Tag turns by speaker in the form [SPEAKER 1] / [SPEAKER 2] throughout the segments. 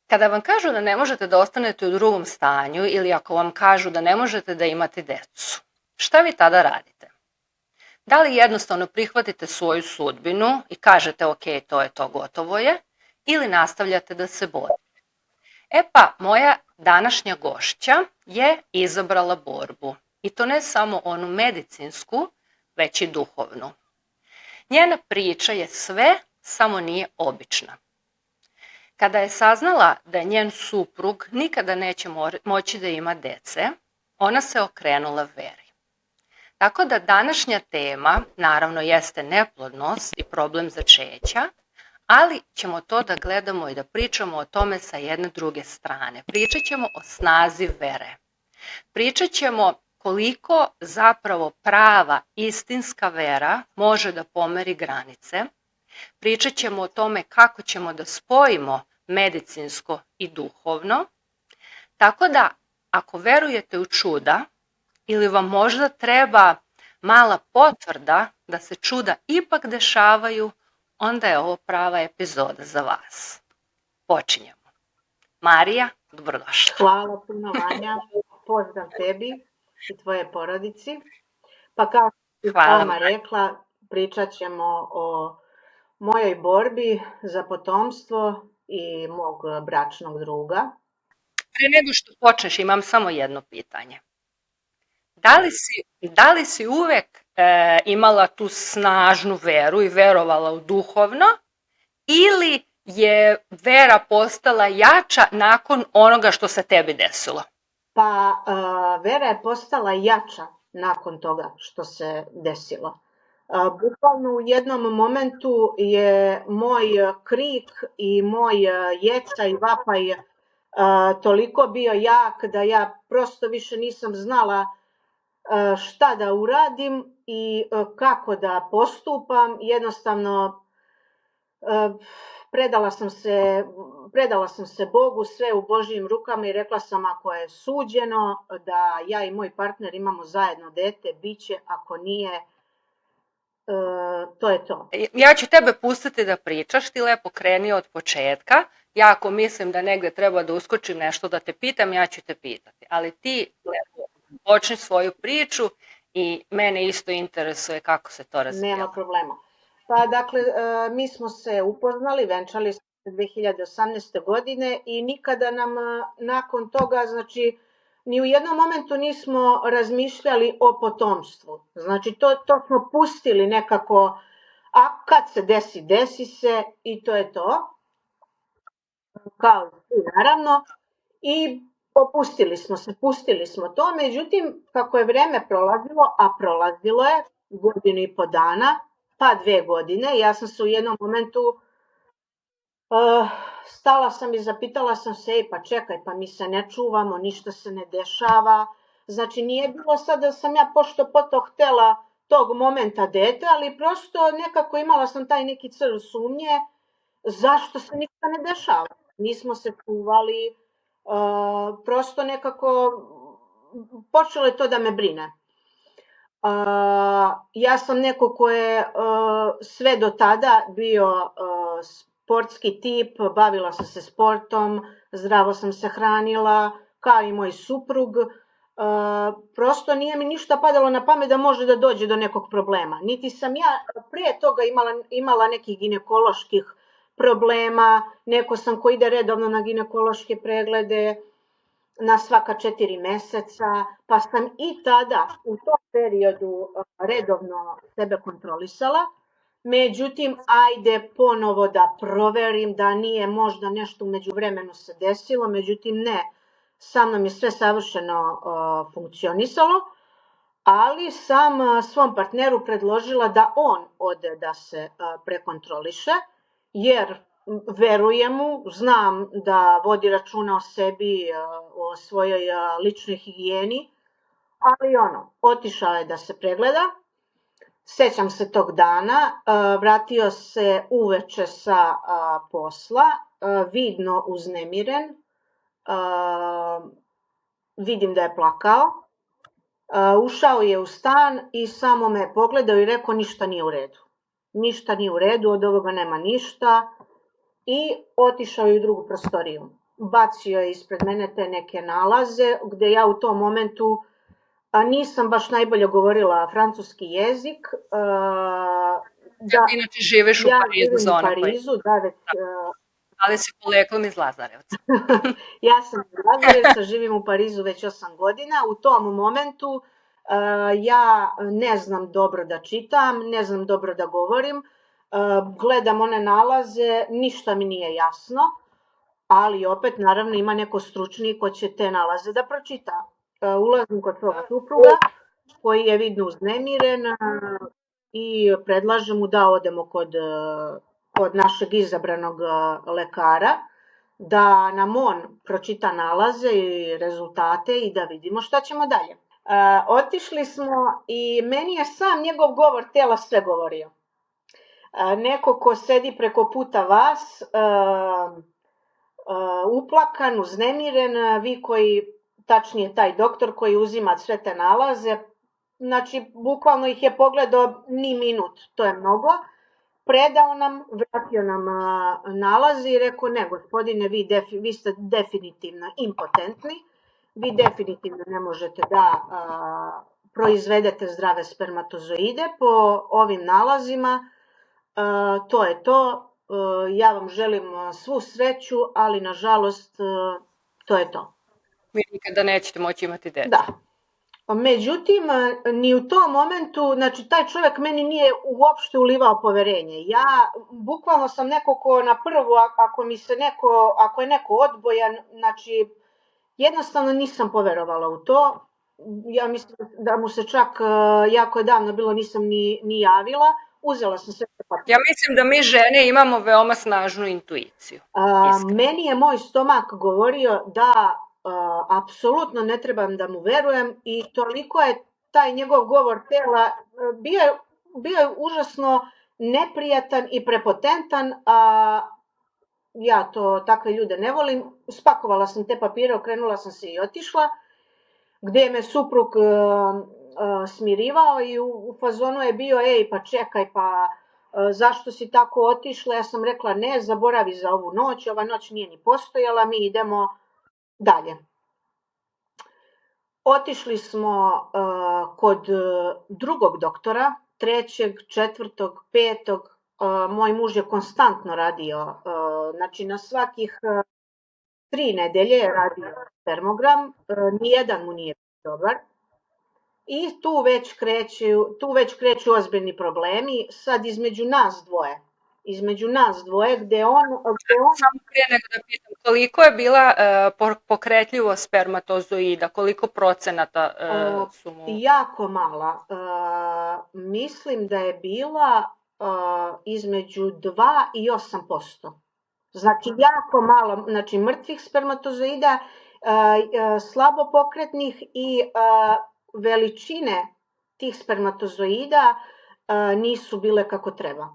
[SPEAKER 1] Kada vam kažu da ne možete da ostanete u drugom stanju ili ako vam kažu da ne možete da imate decu, šta vi tada radite? Da li jednostavno prihvatite svoju sudbinu i kažete ok, to je to, gotovo je, ili nastavljate da se borite? E pa, moja današnja gošća je izabrala borbu. I to ne samo onu medicinsku, već i duhovnu. Njena priča je sve, samo nije obična. Kada je saznala da njen suprug nikada neće moći da ima dece, ona se okrenula veri. Tako da današnja tema, naravno, jeste neplodnost i problem začeća, ali ćemo to da gledamo i da pričamo o tome sa jedne druge strane. Pričat ćemo o snazi vere. Pričat ćemo koliko zapravo prava, istinska vera može da pomeri granice. Pričat ćemo o tome kako ćemo da spojimo medicinsko i duhovno. Tako da, ako verujete u čuda ili vam možda treba mala potvrda da se čuda ipak dešavaju, onda je ovo prava epizoda za vas. Počinjemo. Marija, dobrodošla.
[SPEAKER 2] Hvala puno, Vanja. Pozdrav tebi i tvoje porodici. Pa kao što sama rekla, pričat ćemo o mojoj borbi za potomstvo i mog bračnog druga.
[SPEAKER 1] Pre nego što počneš, imam samo jedno pitanje. Da li si uvek imala tu snažnu veru i verovala u duhovno, ili je vera postala jača nakon onoga što se tebi desilo?
[SPEAKER 2] Pa vera je postala jača nakon toga što se desilo. Bukvalno u jednom momentu je moj krik i moj jeca i vapaj toliko bio jak da ja prosto više nisam znala šta da uradim i kako da postupam. Jednostavno predala sam se Bogu, sve u Božjim rukama, i rekla sam, ako je suđeno da ja i moj partner imamo zajedno dete, bit će, ako nije, to je to.
[SPEAKER 1] Ja ću tebe pustiti da pričaš, ti lepo kreni od početka. Ja ako mislim da negde treba da uskočim nešto da te pitam, ja ću te pitati. Ali ti lepo počni svoju priču i mene isto interesuje kako se to razvijalo.
[SPEAKER 2] Nema problema. Pa dakle, mi smo se upoznali, venčali smo se 2018. godine i nikada nam nakon toga, znači, ni u jednom momentu nismo razmišljali o potomstvu. Znači, to smo pustili nekako, a kad se desi, desi se, i to je to. Kao i naravno. I pustili smo to. Međutim, kako je vreme prolazilo, a prolazilo je 1,5 dana, pa 2 godine, ja sam se u jednom momentu stala sam i zapitala sam se, pa čekaj, pa mi se ne čuvamo, ništa se ne dešava. Znači, nije bilo sad da sam ja pošto poto htela tog momenta dete, ali prosto nekako imala sam taj neki crv sumnje zašto se ništa ne dešava. Nismo se čuvali, prosto nekako počelo je to da me brine. Ja sam neko ko je sve do tada bio sportski tip, bavila sam se sportom, zdravo sam se hranila, kao i moj suprug. Prosto nije mi ništa padalo na pamet da može da dođe do nekog problema. Niti sam ja pre toga imala nekih ginekoloških problema, neko sam ko ide redovno na ginekološke preglede, na svaka 4 meseca, pa sam i tada u tom periodu redovno sebe kontrolisala. Međutim, ajde ponovo da proverim da nije možda nešto u međuvremenu se desilo, međutim ne, sa mnom je sve savršeno funkcionisalo, ali sam svom partneru predložila da on ode da se prekontroliše, jer verujem mu, znam da vodi računa o sebi, o svojoj ličnoj higijeni, ali otišao je da se pregleda. Sećam se tog dana, vratio se uveče sa posla, vidno uznemiren, vidim da je plakao, ušao je u stan i samo me pogledao i rekao ništa nije u redu. Ništa nije u redu, od ovoga nema ništa, i otišao je u drugu prostoriju. bacio je ispred mene te neke nalaze, gde ja u tom momentu nisam baš najbolje govorila francuski jezik.
[SPEAKER 1] Ja ti inače živiš u
[SPEAKER 2] Ja
[SPEAKER 1] Parizu,
[SPEAKER 2] živim
[SPEAKER 1] za
[SPEAKER 2] u
[SPEAKER 1] one koji...
[SPEAKER 2] Parizu, da, već...
[SPEAKER 1] Ali si poleklom iz Lazarevca.
[SPEAKER 2] Ja sam iz Lazarevca, živim u Parizu već 8 godina. U tom momentu ja ne znam dobro da čitam, ne znam dobro da govorim. Gledam one nalaze, ništa mi nije jasno, ali opet naravno ima neko stručniji ko će te nalaze da pročita. Ulazim kod svog supruga koji je vidno uznemiren i predlažem mu da odemo kod našeg izabranog lekara, da nam on pročita nalaze i rezultate i da vidimo šta ćemo dalje. Otišli smo i meni je sam njegov govor tela sve govorio. Neko ko sedi preko puta vas, uplakan, uznemiren, vi koji, tačnije taj doktor koji uzima sve te nalaze, znači bukvalno ih je pogledao ni minut, to je mnogo, predao nam, vratio nam nalaze i rekao, ne gospodine, vi ste definitivno impotentni, vi definitivno ne možete da proizvedete zdrave spermatozoide po ovim nalazima, to je to, ja vam želim svu sreću, ali nažalost to je to.
[SPEAKER 1] Vi nikada nećete moći imati decu.
[SPEAKER 2] Da. Međutim, ni u tom momentu, znači taj čovjek meni nije uopšte ulivao poverenje. Ja bukvalno sam neko ko na prvu, ako je neko odbojan, znači jednostavno nisam poverovala u to. Ja mislim da mu se čak jako je davno bilo nisam ni javila. Uzela sam sve papire.
[SPEAKER 1] Ja mislim da mi žene imamo veoma snažnu intuiciju.
[SPEAKER 2] Meni je moj stomak govorio da apsolutno ne trebam da mu verujem i toliko je taj njegov govor tela bio je užasno neprijatan i prepotentan, a ja takve ljude ne volim. Spakovala sam te papire, okrenula sam se i otišla, gde me suprug smirivao i u fazonu je bio, ej pa čekaj, pa zašto si tako otišla? Ja sam rekla ne, zaboravi za ovu noć, ova noć nije ni postojala, mi idemo dalje. Otišli smo kod drugog doktora, 3., 4., 5. Moj muž je konstantno radio, znači na svakih 3 nedelje je radio spermogram, nijedan mu nije dobar. I tu već kreću ozbiljni problemi, sad između nas dvoje, gde on...
[SPEAKER 1] Samo prije nego da pitam, koliko je bila pokretljivost spermatozoida, koliko procenata su mu...
[SPEAKER 2] Jako mala. Mislim da je bila između 2 i 8%. Znači jako malo, znači mrtvih spermatozoida, slabo pokretnih i veličine tih spermatozoida nisu bile kako treba.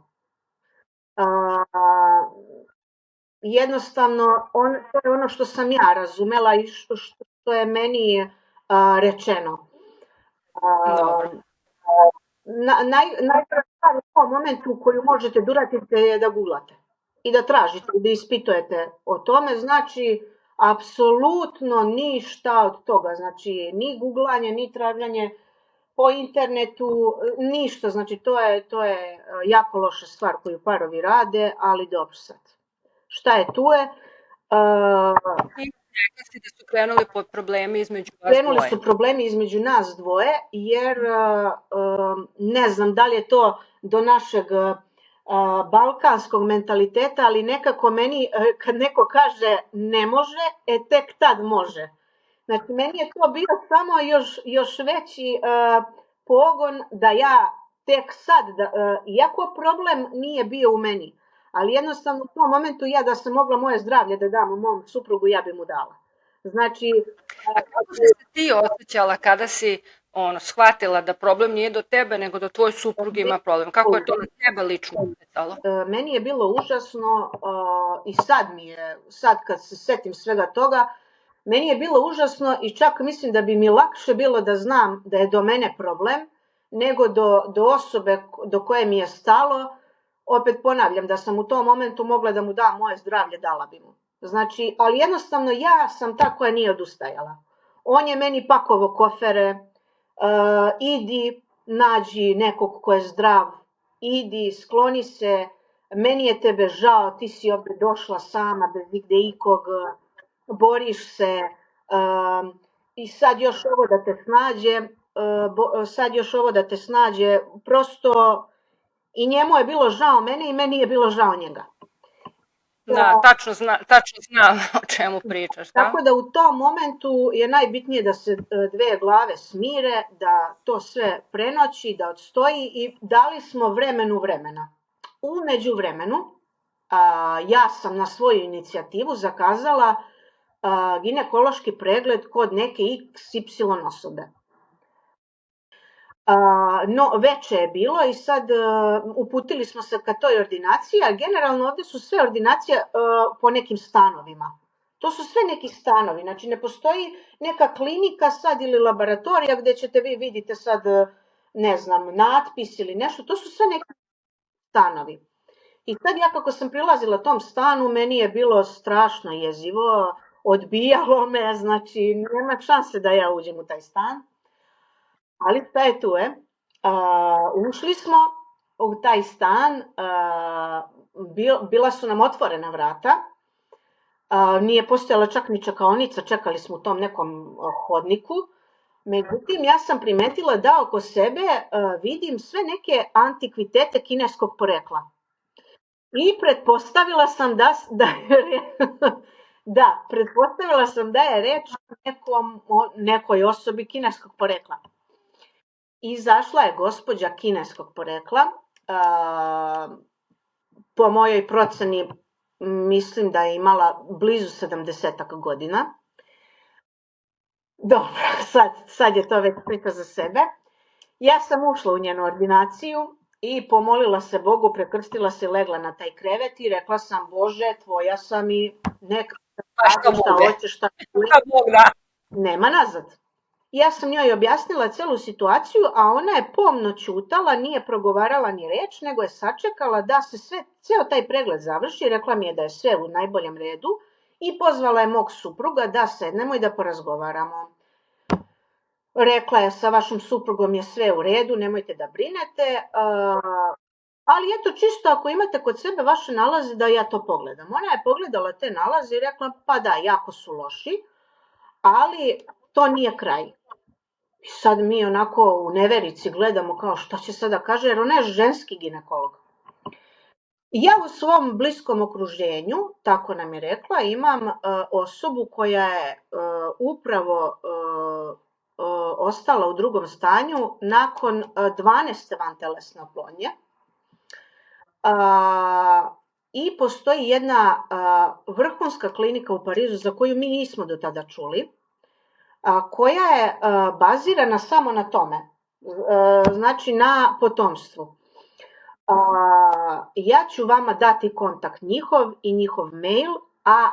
[SPEAKER 2] Jednostavno, to je ono što sam ja razumela i što je meni rečeno. Najprva stvar u tom momentu koju možete da uradite je da googlate i da tražite, da ispitujete o tome, znači apsolutno ništa od toga, znači ni googlanje, ni tražanje po internetu, ništa, znači to je jako loša stvar koju parovi rade, ali dobro sad. Šta je tu je?
[SPEAKER 1] Rekla si da su krenuli problemi između vas dvoje.
[SPEAKER 2] Krenuli su problemi između nas dvoje, jer ne znam da li je to do našeg balkanskog mentaliteta, ali nekako meni kad neko kaže ne može, tek tad može. Znači meni je to bio samo još veći pogon da ja tek sad, iako problem nije bio u meni, ali jednostavno u tom momentu ja da sam mogla moje zdravlje da dam u mom suprugu, ja bi mu dala. Znači...
[SPEAKER 1] A kako si se ti osjećala kada si shvatila da problem nije do tebe, nego da tvoj suprug ima problem? Kako je to na tebe lično utjecalo?
[SPEAKER 2] Meni je bilo užasno i sad kad se setim svega toga, meni je bilo užasno i čak mislim da bi mi lakše bilo da znam da je do mene problem, nego do osobe do koje mi je stalo. Opet ponavljam, da sam u tom momentu mogla da mu dam moje zdravlje, dala bi mu. Znači, ali jednostavno ja sam ta koja nije odustajala. On je meni pakovo kofere, idi, nađi nekog ko je zdrav, idi, skloni se, meni je tebe žao, ti si ovdje došla sama, bez nigde ikog, boriš se, i sad još ovo da te snađe, prosto i njemu je bilo žao mene i meni je bilo žao njega.
[SPEAKER 1] Da, tačno znam o čemu pričaš, da?
[SPEAKER 2] Tako da u tom momentu je najbitnije da se dve glave smire, da to sve prenoći, da odstoji i dali smo vremena. U međuvremenu ja sam na svoju inicijativu zakazala ginekološki pregled kod neke XY osobe. No, veće je bilo i sad uputili smo se ka toj ordinaciji, a generalno ovdje su sve ordinacije po nekim stanovima. To su sve neki stanovi, znači ne postoji neka klinika sad ili laboratorija gdje ćete vi vidite sad, ne znam, natpis ili nešto, to su sve neki stanovi. I sad ja kako sam prilazila tom stanu, meni je bilo strašno jezivo, odbijalo me, znači nema šanse da ja uđem u taj stan. Ali šta je tu je? Ušli smo u taj stan, bila su nam otvorena vrata, nije postojala čak ni čekaonica, čekali smo u tom nekom hodniku. Međutim, ja sam primetila da oko sebe vidim sve neke antikvitete kineskog porekla. I pretpostavila sam da je reč o nekoj osobi kineskog porekla. Izašla je gospođa kineskog porekla, po mojoj proceni mislim da je imala blizu 70 godina. Dobro, sad je to već priča za sebe. Ja sam ušla u njenu ordinaciju i pomolila se Bogu, prekrstila se, legla na taj krevet i rekla sam, Bože, tvoja sam i neka radi šta hoćeš, šta nema nazad. Ja sam njoj objasnila celu situaciju, a ona je pomno ćutala, nije progovarala ni reč, nego je sačekala da se ceo taj pregled završi, rekla mi je da je sve u najboljem redu i pozvala je mog supruga da sednemo i da porazgovaramo. Rekla je, sa vašim suprugom je sve u redu, nemojte da brinete, ali eto čisto ako imate kod sebe vaše nalaze da ja to pogledam. Ona je pogledala te nalaze i rekla, pa da, jako su loši, ali to nije kraj. I sad mi onako u neverici gledamo kao šta će sada kaže, jer ona je ženski ginekolog. Ja u svom bliskom okruženju, tako nam je rekla, imam osobu koja je upravo ostala u drugom stanju nakon 12. vantelesne oplodnje. I postoji jedna vrhunska klinika u Parizu za koju mi nismo do tada čuli, koja je bazirana samo na tome, znači na potomstvu. Ja ću vama dati kontakt njihov i njihov mail, a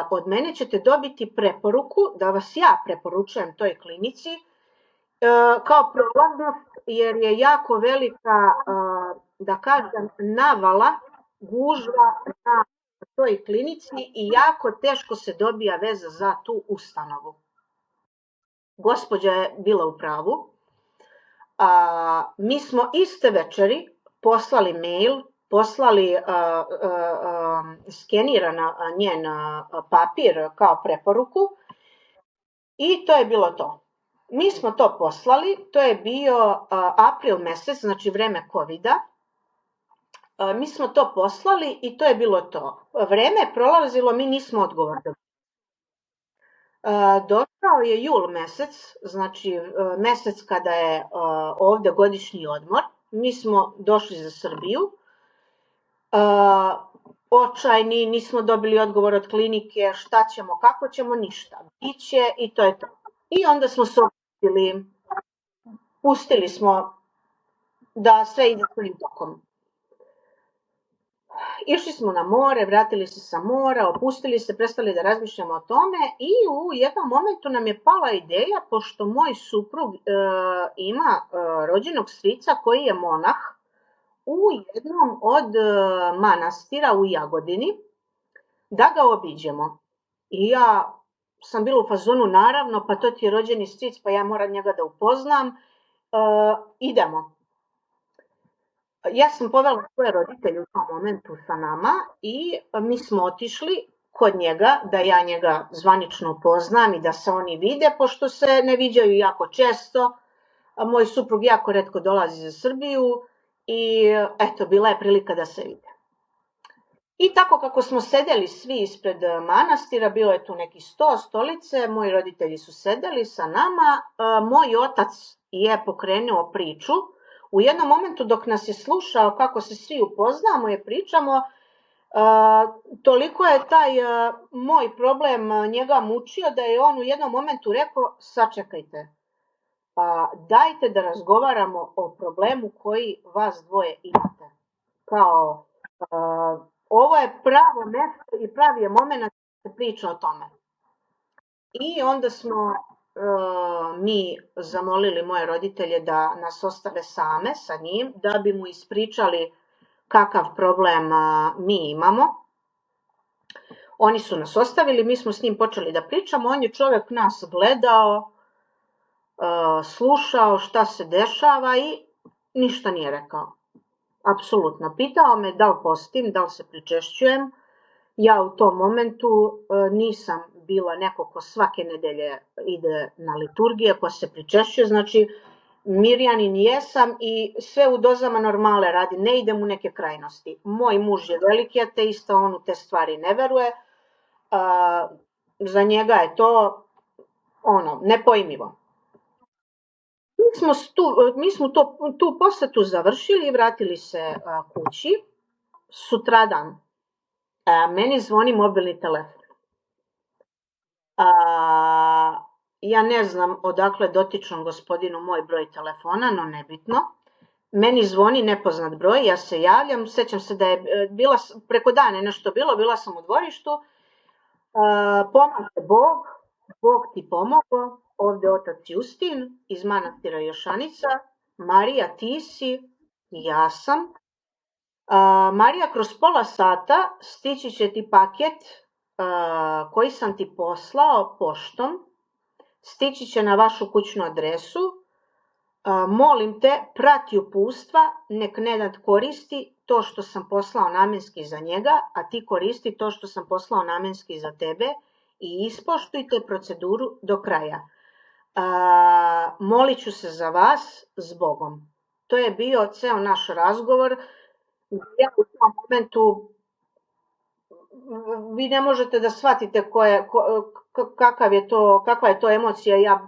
[SPEAKER 2] od mene ćete dobiti preporuku da vas ja preporučujem toj klinici kao prolaznost, jer je jako velika, da kažem, navala, gužva na toj klinici i jako teško se dobija veza za tu ustanovu. Gospođa je bila u pravu. Mi smo iste večeri poslali mail, poslali skenirana njen papir kao preporuku i to je bilo to. Mi smo to poslali, to je bio april mesec, znači vreme covida. Mi smo to poslali i to je bilo to. Vreme je prolazilo, mi nismo odgovorili. Došao je jul mesec, znači mesec kada je ovdje godišnji odmor. Mi smo došli za Srbiju. Očajni, nismo dobili odgovor od klinike, šta ćemo, kako ćemo, ništa. Biće i to je to. I onda smo se pustili smo da sve ide svojim tokom. Išli smo na more, vratili se sa mora, opustili se, prestali da razmišljamo o tome i u jednom momentu nam je pala ideja, pošto moj suprug ima rođenog strica koji je monah u jednom od manastira u Jagodini, da ga obiđemo. I ja sam bila u fazonu, naravno, pa to ti je rođeni stric, pa ja moram njega da upoznam. Idemo. Ja sam povela svoje roditelje u tom momentu sa nama i mi smo otišli kod njega, da ja njega zvanično upoznam i da se oni vide, pošto se ne viđaju jako često. Moj suprug jako retko dolazi za Srbiju i eto, bila je prilika da se vide. I tako kako smo sedeli svi ispred manastira, bilo je tu neki 100 stolice, moji roditelji su sedeli sa nama, moj otac je pokrenuo priču. U jednom momentu dok nas je slušao kako se svi upoznamo i pričamo, toliko je taj moj problem njega mučio da je on u jednom momentu rekao, sačekajte, dajte da razgovaramo o problemu koji vas dvoje imate. Kao, ovo je pravo mesto i pravi je moment da se priča o tome. I onda smo mi zamolili moje roditelje da nas ostave same sa njim, da bi mu ispričali kakav problem mi imamo. Oni su nas ostavili, mi smo s njim počeli da pričamo, on je čovjek nas gledao, slušao šta se dešava i ništa nije rekao. Apsolutno. Pitao me da li postim, da li se pričešćujem. Ja u tom momentu nisam bila neko ko svake nedelje ide na liturgije, ko se pričešćuje, znači mirjanin jesam i sve u dozama normale radi, ne idem u neke krajnosti. Moj muž je veliki ateista, on u te stvari ne veruje, za njega je to nepojmivo. Mi smo tu posetu završili i vratili se kući. Sutradan meni zvoni mobilni telefon. Ja ne znam odakle dotičnom gospodinu moj broj telefona, no nebitno. Meni zvoni nepoznat broj, ja se javljam, sećam se da je bila, preko dana nešto bilo, bila sam u dvorištu, pomaže Bog, Bog ti pomogao, ovde otac Justin iz manastira Jošanica, Marija ti si, ja sam. Marija, kroz pola sata stići će ti paket koji sam ti poslao poštom, stići će na vašu kućnu adresu, molim te, prati uputstva, nek Nenad koristi to što sam poslao namenski za njega, a ti koristi to što sam poslao namenski za tebe i ispoštujte proceduru do kraja. Molit ću se za vas s Bogom. To je bio ceo naš razgovor. Ja u tom momentu, vi ne možete da shvatite kakva je to emocija. Ja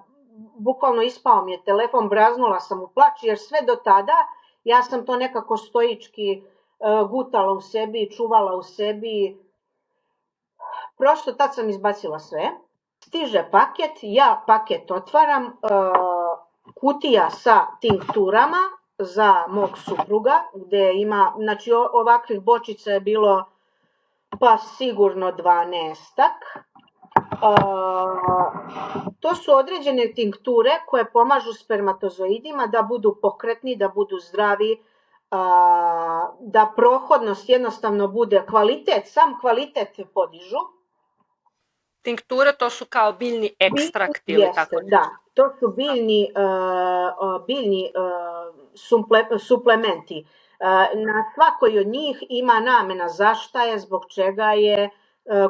[SPEAKER 2] bukvalno ispao mi je telefon, braznula sam u plač, jer sve do tada ja sam to nekako stoički gutala u sebi, čuvala u sebi. Prosto tad sam izbacila sve. Stiže paket, ja paket otvaram, kutija sa tinkturama za mog supruga, gde ima, znači ovakvih bočica je bilo pa sigurno 12-ak. To su određene tinkture koje pomažu spermatozoidima da budu pokretni, da budu zdravi, da prohodnost jednostavno bude kvalitet, sam kvalitet podižu.
[SPEAKER 1] Tinkture to su kao biljni ekstrakti ili tako nešto?
[SPEAKER 2] Da, to su biljni suplementi. Na svakoj od njih ima namena zašta je, zbog čega je,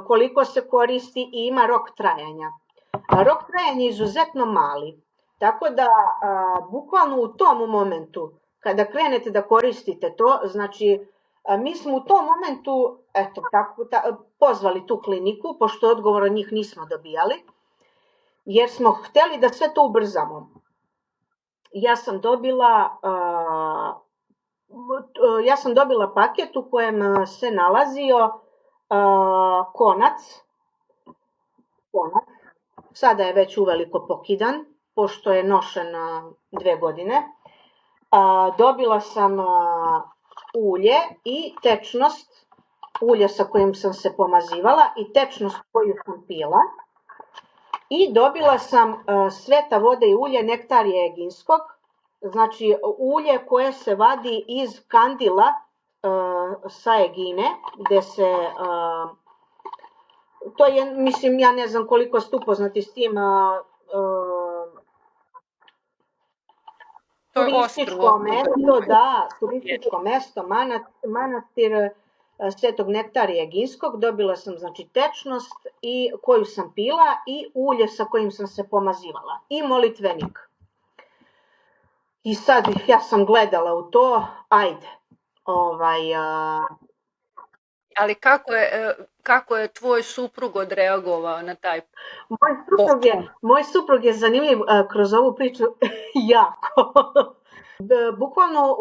[SPEAKER 2] koliko se koristi i ima rok trajanja. Rok trajanja je izuzetno mali, tako da bukvalno u tom momentu kada krenete da koristite to, znači mi smo u tom momentu pozvali tu kliniku, pošto odgovor od njih nismo dobijali, jer smo hteli da sve to ubrzamo. Ja sam dobila paket u kojem se nalazio konac, sada je već uveliko pokidan, pošto je nošen 2 godine. Dobila sam ulje i tečnost, ulje sa kojim sam se pomazivala i tečnost koju sam pila. I dobila sam sveta voda i ulje nektarija eginskog, znači ulje koje se vadi iz kandila sa Egine, gde se to je, mislim, ja ne znam koliko ste upoznati s tim
[SPEAKER 1] To je
[SPEAKER 2] turističko
[SPEAKER 1] ostrvo.
[SPEAKER 2] mesto, da, turističko mesto, manastir Svetog Nektarija Eginskog. Dobila sam, znači, tečnost i koju sam pila i ulje sa kojim sam se pomazivala i molitvenik. I sad ja sam gledala u to, ajde,
[SPEAKER 1] Ali kako je tvoj suprug odreagovao na taj
[SPEAKER 2] Moj suprug je zanimljiv kroz ovu priču jako. Bukvalno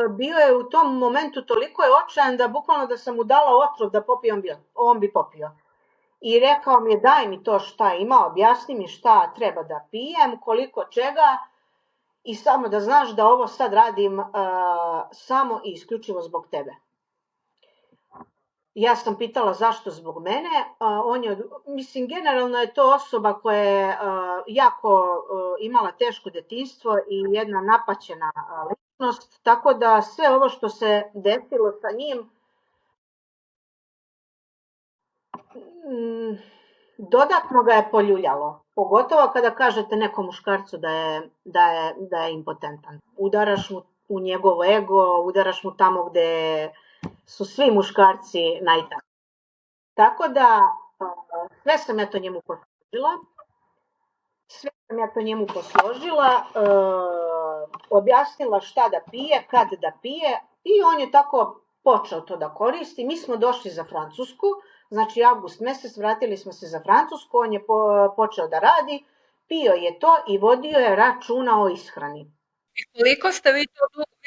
[SPEAKER 2] bio je u tom momentu toliko je očajan da bukvalno da sam mu dala otrov da popije, on bi popio. I rekao mi je daj mi to šta ima, objasni mi šta treba da pijem, koliko čega i samo da znaš da ovo sad radim samo i isključivo zbog tebe. Ja sam pitala zašto zbog mene, mislim, generalno je to osoba koja je jako imala teško detinjstvo i jedna napaćena ličnost, tako da sve ovo što se desilo sa njim dodatno ga je poljuljalo, pogotovo kada kažete nekom muškarcu da je impotentan. Udaraš mu u njegov ego, udaraš mu tamo gde su svi muškarci najtanji. Tako da sve sam ja to njemu posložila, objasnila šta da pije, kad da pije i on je tako počeo to da koristi. Mi smo došli za Francusku, znači avgust mesec, vratili smo se za Francusku, on je počeo da radi, pio je to i vodio je računa o ishrani.
[SPEAKER 1] I koliko ste vi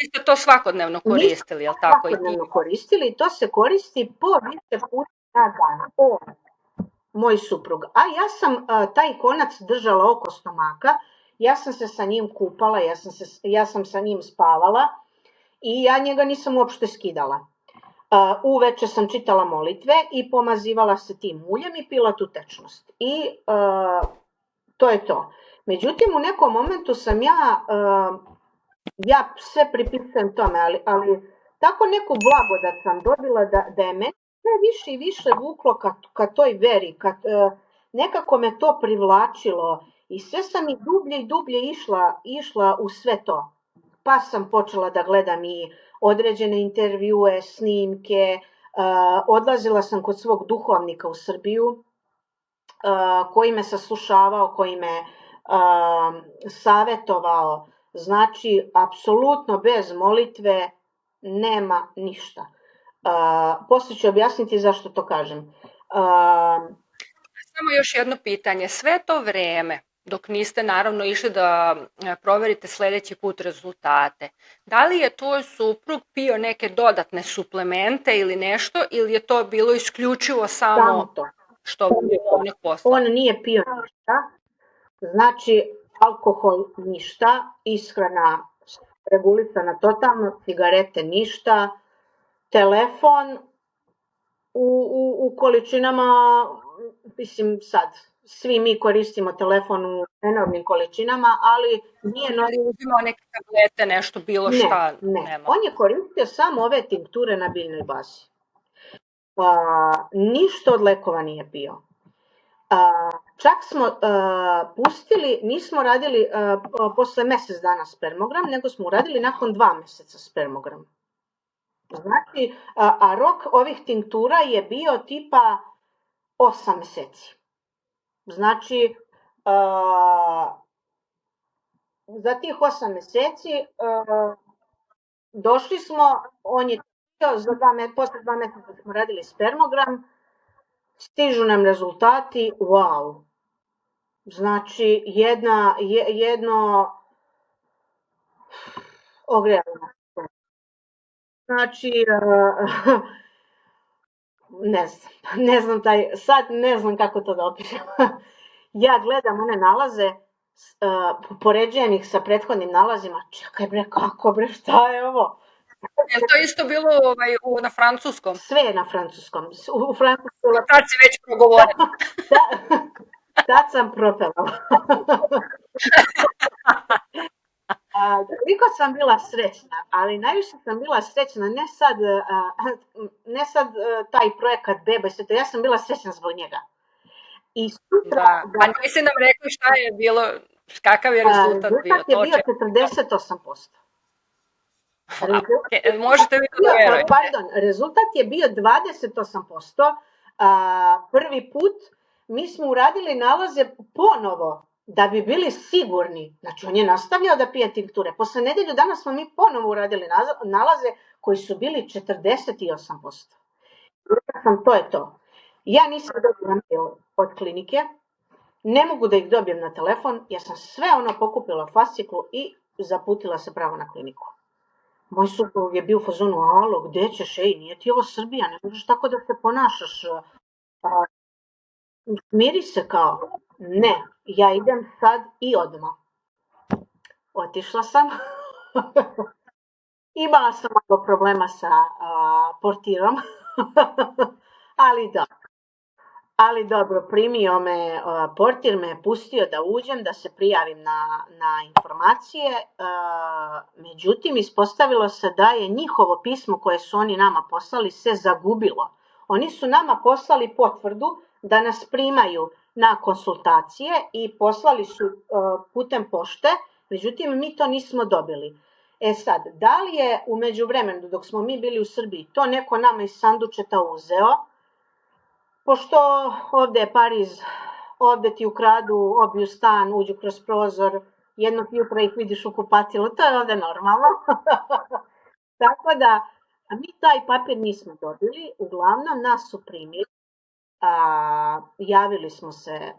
[SPEAKER 1] ste to svakodnevno koristili, jel tako?
[SPEAKER 2] Svakodnevno koristili i to se koristi po više puta na dan. Moj suprug. A ja sam taj konac držala oko stomaka, ja sam se sa njim kupala, ja sam sa njim spavala i ja njega nisam uopšte skidala. Uveče sam čitala molitve i pomazivala se tim uljem i pila tu tečnost. I to je to. Međutim, u nekom momentu sam ja sve pripisujem tome, ali tako neku blagodat sam dobila da je meni sve više i više vuklo ka toj veri, nekako me to privlačilo i sve sam i dublje išla u sve to. Pa sam počela da gledam i određene intervjue, snimke, odlazila sam kod svog duhovnika u Srbiju, koji me saslušavao, koji me savetovao. Znači, apsolutno bez molitve nema ništa. Posle ću objasniti zašto to kažem.
[SPEAKER 1] Samo još jedno pitanje. Sve to vreme, dok niste naravno išli da proverite sledeći put rezultate, da li je tvoj suprug pio neke dodatne suplemente ili nešto, ili je to bilo isključivo samo
[SPEAKER 2] to
[SPEAKER 1] što je onih posla?
[SPEAKER 2] On nije pio ništa, znači alkohol ništa, ishrana regulisana totalno, cigarete ništa, telefon u količinama, mislim sad, svi mi koristimo telefon u enormnim količinama, ali nije
[SPEAKER 1] uzimao neke tablete, nešto, bilo šta?
[SPEAKER 2] Ne. On je koristio samo ove tinkture na biljnoj bazi. Ništa od lekova nije pio. Čak smo pustili, nismo radili posle mesec dana spermogram, nego smo uradili nakon 2 meseca spermogram. Znači, a rok ovih tinktura je bio tipa 8 meseci. Znači, za tih 8 meseci došli smo, on je posle 2 meseca smo radili spermogram, stižu nam rezultati, wow. Znači, jedno ogrevno. Znači, ne znam kako to da opišem. Ja gledam one nalaze, poređujem ih sa prethodnim nalazima, čekaj bre, kako bre, šta je ovo?
[SPEAKER 1] Je to isto bilo na francuskom?
[SPEAKER 2] Sve je na francuskom. U francuskom.
[SPEAKER 1] Tad si već progovorila.
[SPEAKER 2] Tad sam propevala. Koliko sam bila srećna, ali najviše sam bila srećna, ne sad taj projekat Beba i sve to, ja sam bila srećna zbog njega. I sutra,
[SPEAKER 1] Da. Pa nisi nam rekli šta je bilo, kakav je rezultat bio,
[SPEAKER 2] rezultat je
[SPEAKER 1] to
[SPEAKER 2] bio
[SPEAKER 1] čekam.
[SPEAKER 2] 48%.
[SPEAKER 1] Možete vi to da verujete?
[SPEAKER 2] Pardon, rezultat je bio 28%. Prvi put mi smo uradili nalaze ponovo da bi bili sigurni. Znači, on je nastavljao da pije tinkture. Posle nedelju dana smo mi ponovo uradili nalaze koji su bili 48%. To je to. Ja nisam dobila mail od klinike, ne mogu da ih dobijem na telefon, ja sam sve ono pokupila u fasciklu i zaputila se pravo na kliniku. Moj suprug je bio u fazonu, alo, gde ćeš, ej, nije ti ovo Srbija, ne možeš tako da se ponašaš. Smiri se kao, ne, ja idem sad i odmah. Otišla sam, imala sam malo problema sa portirom, ali dobro, primio me, portir me je pustio da uđem, da se prijavim na informacije, međutim, ispostavilo se da je njihovo pismo koje su oni nama poslali se zagubilo. Oni su nama poslali potvrdu da nas primaju na konsultacije i poslali su putem pošte, međutim, mi to nismo dobili. E sad, da li je u međuvremenu, dok smo mi bili u Srbiji, to neko nama iz sandučeta uzeo, pošto ovde je Pariz, ovde ti ukradu, obiju stan, uđu kroz prozor, jednog jutra ih vidiš u kupatilu, to je ovde normalno. Tako da, mi taj papir nismo dobili, uglavnom nas su primili, javili smo se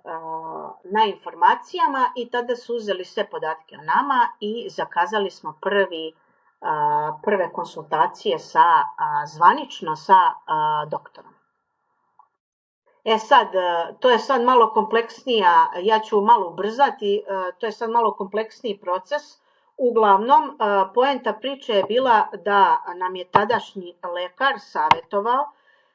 [SPEAKER 2] na informacijama i tada su uzeli sve podatke o nama i zakazali smo prve konsultacije zvanično sa doktorom. E sad, to je sad malo kompleksnija, ja ću malo ubrzati, to je sad malo kompleksniji proces. Uglavnom, poenta priče je bila da nam je tadašnji lekar savjetovao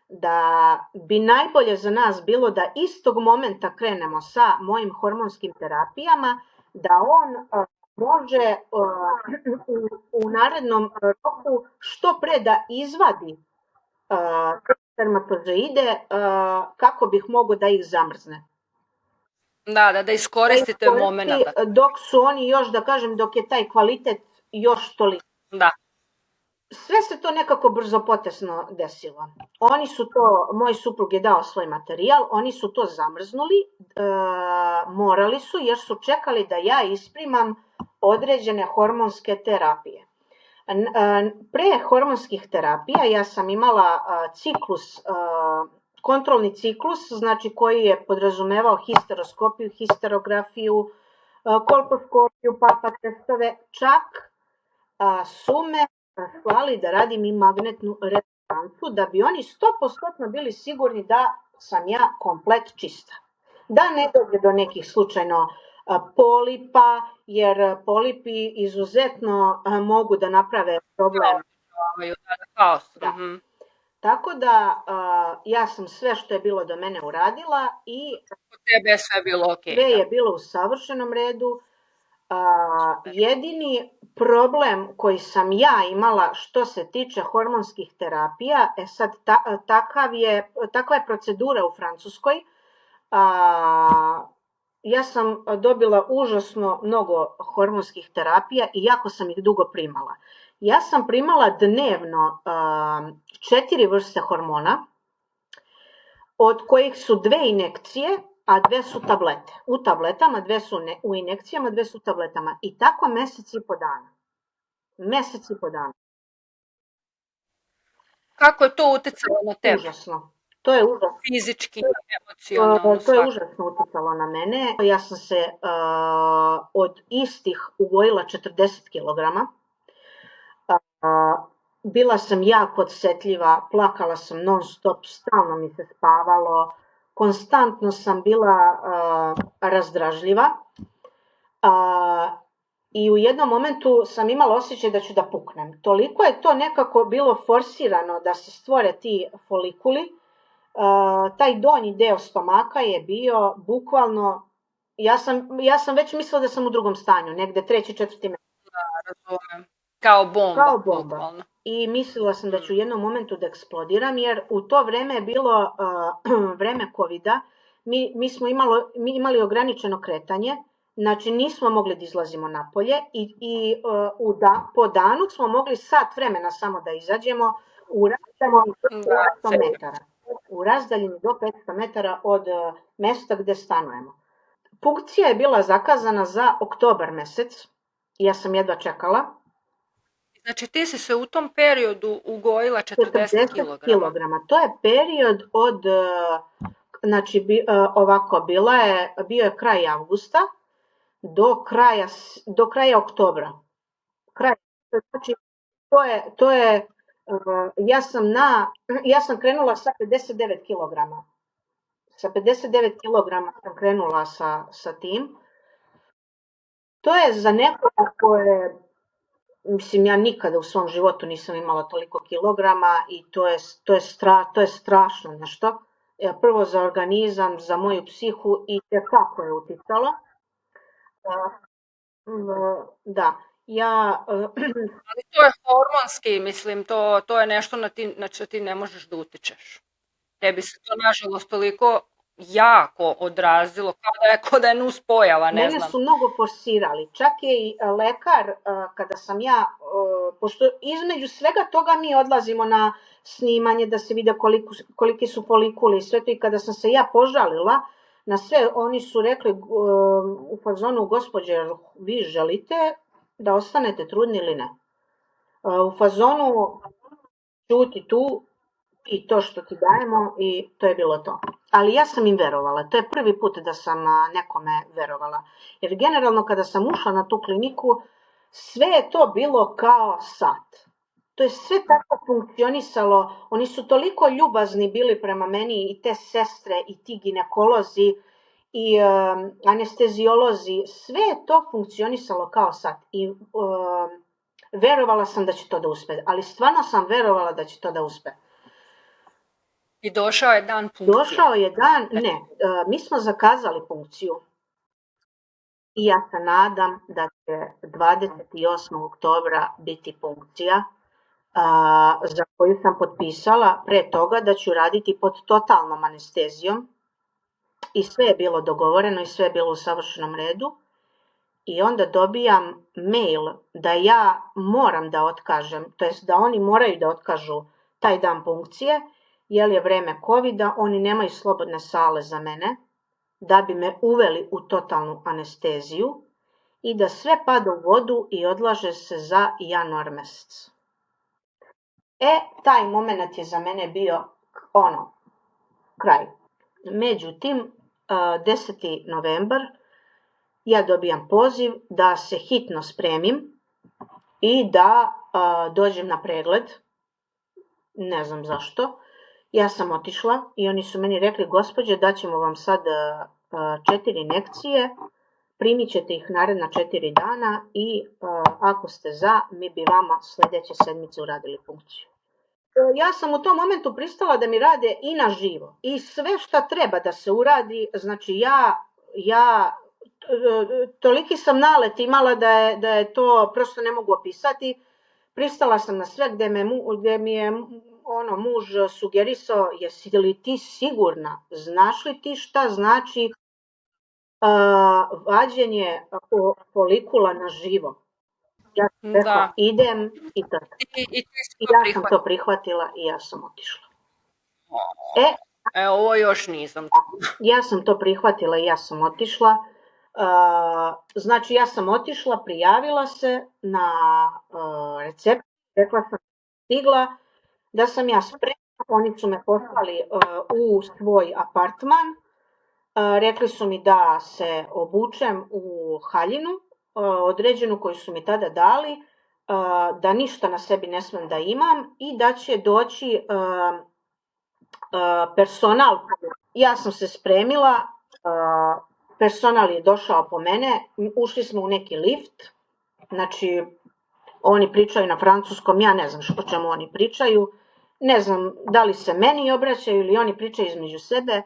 [SPEAKER 2] da bi najbolje za nas bilo da istog momenta krenemo sa mojim hormonskim terapijama, da on može u narednom roku što pre da izvadi spermatozoide kako bih mogao da ih zamrzne.
[SPEAKER 1] Da iskoristite moment.
[SPEAKER 2] Dok su oni još, da kažem, dok je taj kvalitet još toliko.
[SPEAKER 1] Da.
[SPEAKER 2] Sve se to nekako brzopotesno desilo. Oni su to, moj suprug je dao svoj materijal, oni su to zamrznuli, morali su jer su čekali da ja isprimam određene hormonske terapije. Pre hormonskih terapija ja sam imala ciklus, kontrolni ciklus, znači koji je podrazumevao histeroskopiju, histerografiju, kolposkopiju, papa testove, čak su me slali da radim i magnetnu rezonancu, da bi oni 100% bili sigurni da sam ja komplet čista. Da ne dođe do nekih slučajno polipa, jer polipi izuzetno mogu da naprave problem. Da. Tako da ja sam sve što je bilo do mene uradila i
[SPEAKER 1] tebe je sve bilo okej.
[SPEAKER 2] Sve je bilo u savršenom redu. Jedini problem koji sam ja imala što se tiče hormonskih terapija, sad takva je procedura u Francuskoj, ja sam dobila užasno mnogo hormonskih terapija i jako sam ih dugo primala. Ja sam primala dnevno 4 vrste hormona, od kojih su 2 injekcije, a 2 su tablete. U tabletama, 2 su u injekcijama, 2 su u tabletama. I tako mesec i po dana. Mesec i po dana.
[SPEAKER 1] Kako je to uticalo na tebe?
[SPEAKER 2] Užasno. To je užasno.
[SPEAKER 1] Fizički, emocionalno.
[SPEAKER 2] To je užasno uticalo na mene. Ja sam se od istih ugojila 40 kilograma. Bila sam jako odsjetljiva, plakala sam non stop, stalno mi se spavalo, konstantno sam bila razdražljiva i u jednom momentu sam imala osjećaj da ću da puknem. Toliko je to nekako bilo forsirano da se stvore ti folikuli, taj donji deo stomaka je bio bukvalno, ja sam već mislila da sam u drugom stanju, negde 3. 4. mesec.
[SPEAKER 1] Da, razumem. Kao bomba.
[SPEAKER 2] Bukvalno. I mislila sam da ću u jednom momentu da eksplodiram, jer u to vreme je bilo vreme COVID-a, mi smo imali ograničeno kretanje, znači nismo mogli da izlazimo napolje i po danu smo mogli sat vremena samo da izađemo u razdaljini do 500 metara. U razdaljini do 500 metara od mesta gde stanujemo. Punkcija je bila zakazana za oktobar mesec, ja sam jedva čekala.
[SPEAKER 1] Znači ti si se u tom periodu ugojila 40 kilograma.
[SPEAKER 2] To je period od, znači ovako, bio je kraj avgusta do kraja oktobra. Znači, to je, ja sam krenula sa 59 kilograma. Sa 59 kilograma sam krenula sa tim. To je za nekoga koje, mislim, ja nikada u svom životu nisam imala toliko kilograma i to je strašno nešto. Prvo za organizam, za moju psihu i kako je uticalo. Da,
[SPEAKER 1] ali to je hormonski, mislim, to je nešto na što ti ne možeš da utičeš. Tebi se to, nažalost, toliko jako odrazilo, kao da je nus pojava, ne znam.
[SPEAKER 2] Mene su mnogo forsirali, čak je i lekar, kada sam ja, pošto između svega toga mi odlazimo na snimanje da se vide koliki su folikuli i sve to, i kada sam se ja požalila na sve, oni su rekli u fazonu, gospođe, vi želite da ostanete trudni ili ne? U fazonu, ćuti tu i to što ti dajemo, i to je bilo to. Ali ja sam im verovala, to je prvi put da sam nekome verovala. Jer generalno kada sam ušla na tu kliniku, sve je to bilo kao sat. To je sve tako funkcionisalo, oni su toliko ljubazni bili prema meni, i te sestre, i ti ginekolozi, i anestezijolozi, sve je to funkcionisalo kao sat. I verovala sam da će to da uspe, ali stvarno sam verovala da će to da uspe.
[SPEAKER 1] I došao je dan punkcije.
[SPEAKER 2] Došao je dan, ne, mi smo zakazali punkciju. I ja se nadam da će 28. oktobra biti punkcija, za koju sam potpisala pre toga da ću raditi pod totalnom anestezijom. I sve je bilo dogovoreno i sve je bilo u savršenom redu. I onda dobijam mail da ja moram da otkažem, to jest da oni moraju da otkažu taj dan punkcije, jer je vreme covida, oni nemaju slobodne sale za mene, da bi me uveli u totalnu anesteziju i da sve pada u vodu i odlaže se za januar mesec. Taj moment je za mene bio kraj. Međutim, 10. novembar ja dobijam poziv da se hitno spremim i da dođem na pregled, ne znam zašto. Ja sam otišla i oni su meni rekli, gospođe, daćemo vam sad 4 injekcije, primit ćete ih naredna 4 dana i ako ste za, mi bi vama sledeće sedmice uradili punkciju. Ja sam u tom momentu pristala da mi rade i na živo i sve šta treba da se uradi, znači ja toliki sam nalet imala da je to prosto ne mogu opisati. Pristala sam na sve gde mi je muž sugerisao, jesi li ti sigurna, znaš li ti šta znači vađenje folikula na živo? Ja sam rekla, idem i to. I ja sam to prihvatila i ja sam otišla.
[SPEAKER 1] Ovo još nisam.
[SPEAKER 2] Ja sam to prihvatila i ja sam otišla. Znači ja sam otišla, prijavila se na recepciju, rekla sam stigla, da sam ja spremna, oni su me poslali u svoj apartman, rekli su mi da se obučem u haljinu, određenu koju su mi tada dali, da ništa na sebi ne smem da imam i da će doći personal. Ja sam se spremila, personal je došao po mene, ušli smo u neki lift, znači oni pričaju na francuskom, ja ne znam o čemu oni pričaju, ne znam da li se meni obraćaju ili oni pričaju između sebe,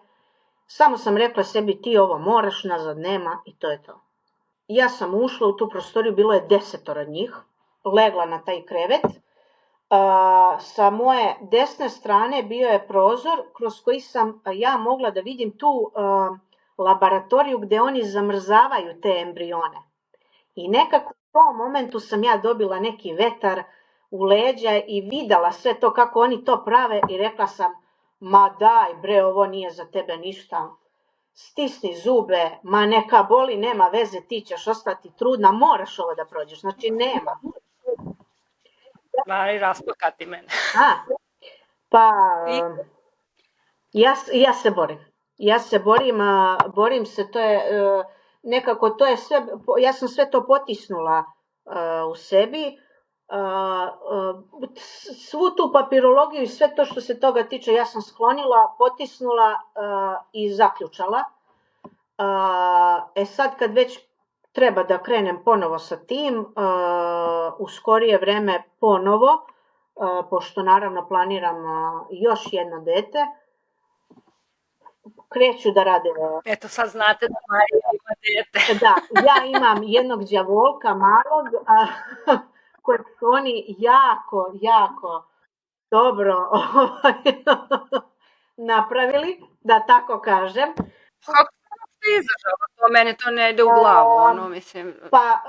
[SPEAKER 2] samo sam rekla sebi ti ovo moraš, nazad nema i to je to. Ja sam ušla u tu prostoriju, bilo je 10 njih, legla na taj krevet, Sa moje desne strane bio je prozor kroz koji sam ja mogla da vidim tu laboratoriju gde oni zamrzavaju te embrione. I nekako u tom momentu sam ja dobila neki vetar u leđa i videla sve to kako oni to prave i rekla sam, ma daj bre, ovo nije za tebe ništa, stisni zube, ma neka boli, nema veze, ti ćeš ostati trudna, moraš ovo da prođeš, znači nema.
[SPEAKER 1] Mari, rasplakati mene.
[SPEAKER 2] Pa ja se borim. Ja se borim se, to je nekako, to je sve, ja sam sve to potisnula u sebi, svu tu papirologiju i sve to što se toga tiče ja sam sklonila, potisnula i zaključala. Sad kad već treba da krenem ponovo sa tim, u skorije vreme ponovo, pošto naravno planiram još jedno dete, kreću da rade.
[SPEAKER 1] Eto sad znate da Marija ima dete.
[SPEAKER 2] Da, ja imam jednog đavolka malog, kojeg su oni jako dobro napravili, da tako kažem.
[SPEAKER 1] Kako ste izdržala to? Meni to ne ide u glavu, mislim.
[SPEAKER 2] Pa,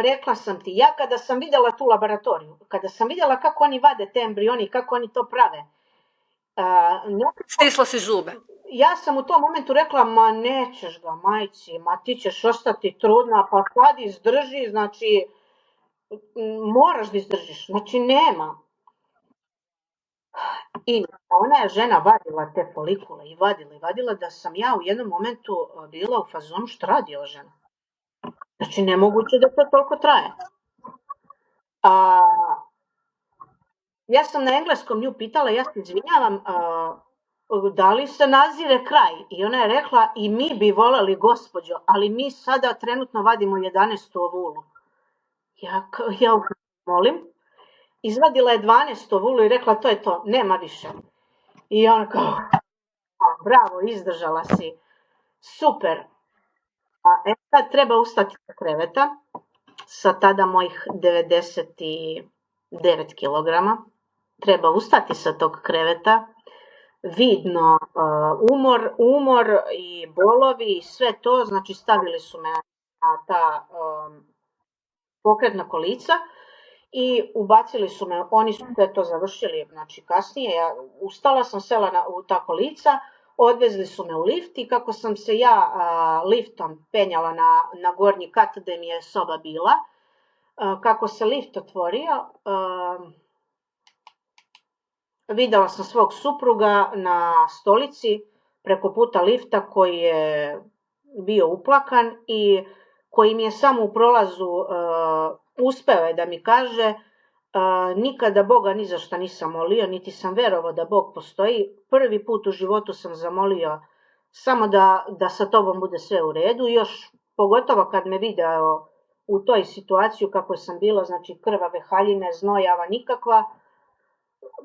[SPEAKER 2] rekla sam ti, ja kada sam videla tu laboratoriju, kada sam videla kako oni vade te embrioni, kako oni to prave.
[SPEAKER 1] Stisla si zube.
[SPEAKER 2] Ja sam u tom momentu rekla, ma nećeš ga, majci, ma ti ćeš ostati trudna, pa kad izdrži, znači, moraš da izdržiš, znači nema. I ona je žena vadila te folikule i vadila da sam ja u jednom momentu bila u fazonu što radi ova žena. Znači nemoguće da to toliko traje. Ja sam na engleskom nju pitala, ja se izvinjavam, da li se nazire kraj? I ona je rekla, i mi bi voleli gospođo, ali mi sada trenutno vadimo 11. ovulu. Ja molim. Izvadila je 12. ovulu i rekla, to je to, nema više. I ona kao, bravo, izdržala si, super. Sad treba ustati sa kreveta, sa tada mojih 99 kilograma. Treba ustati sa tog kreveta, vidno umor i bolovi i sve to, znači stavili su me na ta pokretna kolica i ubacili su me, oni su sve to završili, znači kasnije, ja ustala sam, sela u ta kolica, odvezli su me u lift i kako sam se ja liftom penjala na gornji kat gde mi je soba bila, kako se lift otvorio, videla sam svog supruga na stolici preko puta lifta koji je bio uplakan i koji mi je samo u prolazu uspeo je da mi kaže nikada Boga ni za šta nisam molio, niti sam verovao da Bog postoji. Prvi put u životu sam zamolio samo da sa tobom bude sve u redu. Još pogotovo kad me video u toj situaciji kako sam bila, znači krvave haljine, znojava nikakva,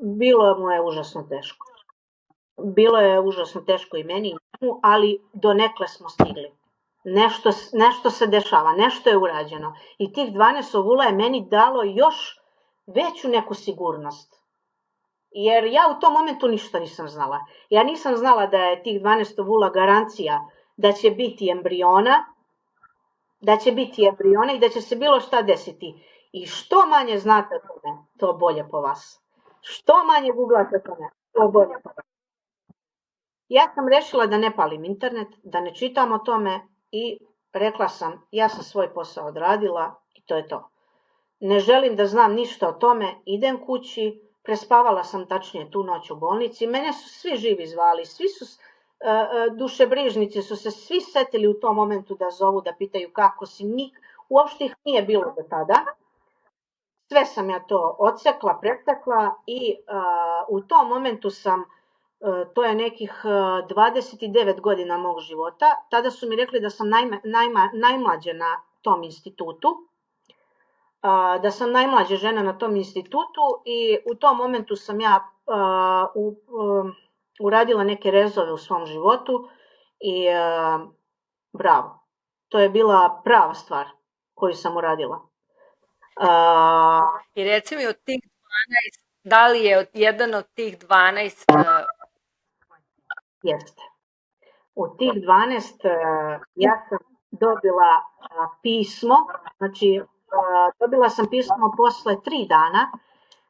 [SPEAKER 2] bilo mu je užasno teško. Bilo je užasno teško i meni, ali donekle smo stigli. Nešto se dešava, nešto je urađeno. I tih 12 ovula je meni dalo još veću neku sigurnost. Jer ja u tom momentu ništa nisam znala. Ja nisam znala da je tih 12 ovula garancija da će biti embriona, i da će se bilo šta desiti. I što manje znate o tome, to bolje po vas. Što manje googlate o tome, to bolje po vas. Ja sam rešila da ne palim internet, da ne čitam o tome i rekla sam, ja sam svoj posao odradila i to je to. Ne želim da znam ništa o tome, idem kući, prespavala sam tačnije tu noć u bolnici, mene su svi živi zvali, svi su, dušebrižnici su se svi setili u tom momentu da zovu, da pitaju kako si, uopšte ih nije bilo do tada. Sve sam ja to odsekla, pretekla i u tom momentu sam, to je nekih 29 godina mog života, tada su mi rekli da sam najmlađa na tom institutu, da sam najmlađa žena na tom institutu i u tom momentu sam ja uradila neke rezove u svom životu i bravo, to je bila prava stvar koju sam uradila.
[SPEAKER 1] I reci mi od tih Da li je jedan od tih 12
[SPEAKER 2] Jeste. U tih 12 ja sam dobila pismo, znači dobila sam pismo posle 3 dana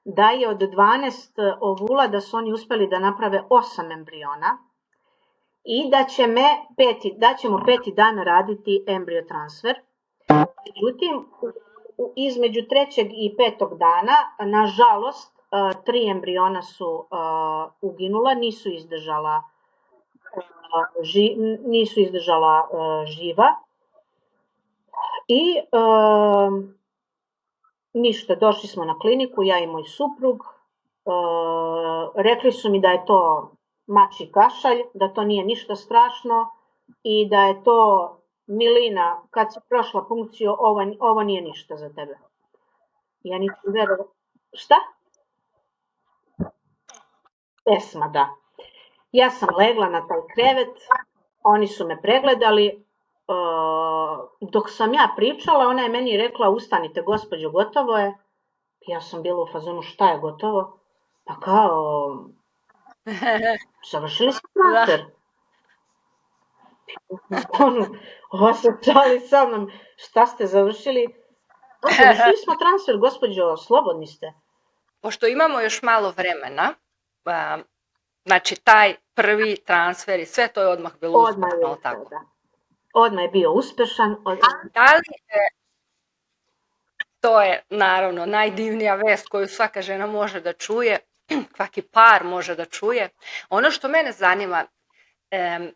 [SPEAKER 2] da je od 12 ovula da su oni uspeli da naprave 8 embriona i da ćemo 5. dan raditi embriotransfer. Međutim, između 3. i 5. dana, nažalost, 3 embriona su uginula, nisu izdržala živa i ništa, došli smo na kliniku, ja i moj suprug, rekli su mi da je to mačji kašalj, da to nije ništa strašno i da je to milina, kad si prošla punkciju, ovo nije ništa za tebe. Ja nisam verovala. Šta? Pesma, da. Ja sam legla na taj krevet, oni su me pregledali, dok sam ja pričala, ona je meni rekla, ustanite gospođo, gotovo je. Ja sam bila u fazonu, šta je gotovo? Pa kao, završili smo transfer. Ova se čali sa mnom, šta ste završili? Završili smo transfer, gospođo, slobodni ste.
[SPEAKER 1] Pošto imamo još malo vremena, znači taj prvi transfer i sve to je odmah bilo uspešno, tako?
[SPEAKER 2] Da. Odmah je bio uspešan.
[SPEAKER 1] Da li to je naravno najdivnija vest koju svaka žena može da čuje, svaki par može da čuje. Ono što mene zanima,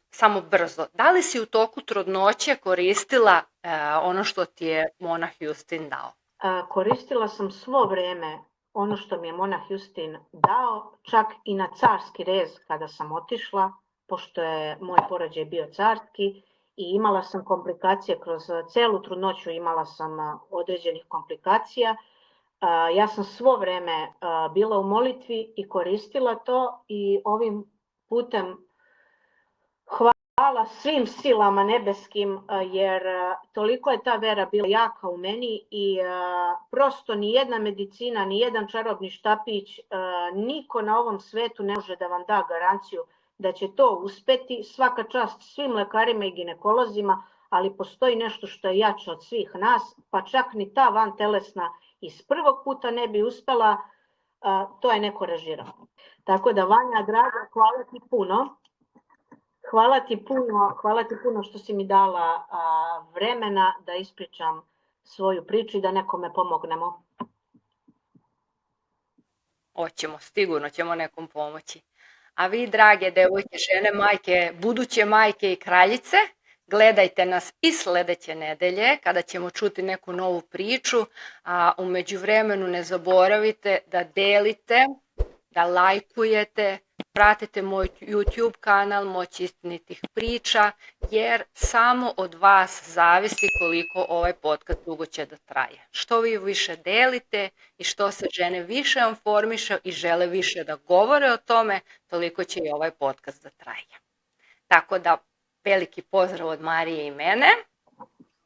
[SPEAKER 1] samo brzo, da li si u toku trudnoće koristila ono što ti je monah Justin dao?
[SPEAKER 2] Koristila sam svo vreme ono što mi je monah Justin dao, čak i na carski rez kada sam otišla, pošto je moj porođaj bio carski i imala sam komplikacije kroz celu trudnoću, imala sam određenih komplikacija. Ja sam svo vreme bila u molitvi i koristila to i ovim putem hvala svim silama nebeskim, jer toliko je ta vera bila jaka u meni i prosto ni jedna medicina, ni jedan čarobni štapić, niko na ovom svetu ne može da vam da garanciju da će to uspeti. Svaka čast svim lekarima i ginekolozima, ali postoji nešto što je jače od svih nas, pa čak ni ta vantelesna iz prvog puta ne bi uspela, to je neko režirao. Tako da, Vanja, draga, hvala ti puno. Hvala ti puno što si mi dala vremena da ispričam svoju priču i da nekome pomognemo.
[SPEAKER 1] Hoćemo, sigurno ćemo nekom pomoći. A vi, drage devojke, žene, majke, buduće majke i kraljice, gledajte nas i sledeće nedelje kada ćemo čuti neku novu priču, a u međuvremenu ne zaboravite da delite, da lajkujete, pratite moj YouTube kanal Moć istinitih priča, jer samo od vas zavisi koliko ovaj podcast dugo će da traje. Što vi više delite i što se žene više informiše i žele više da govore o tome, toliko će i ovaj podcast da traje. Tako da, veliki pozdrav od Marije i mene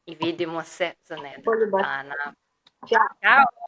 [SPEAKER 1] i vidimo se za nedelju dana.
[SPEAKER 2] Ćao.
[SPEAKER 1] Ćao!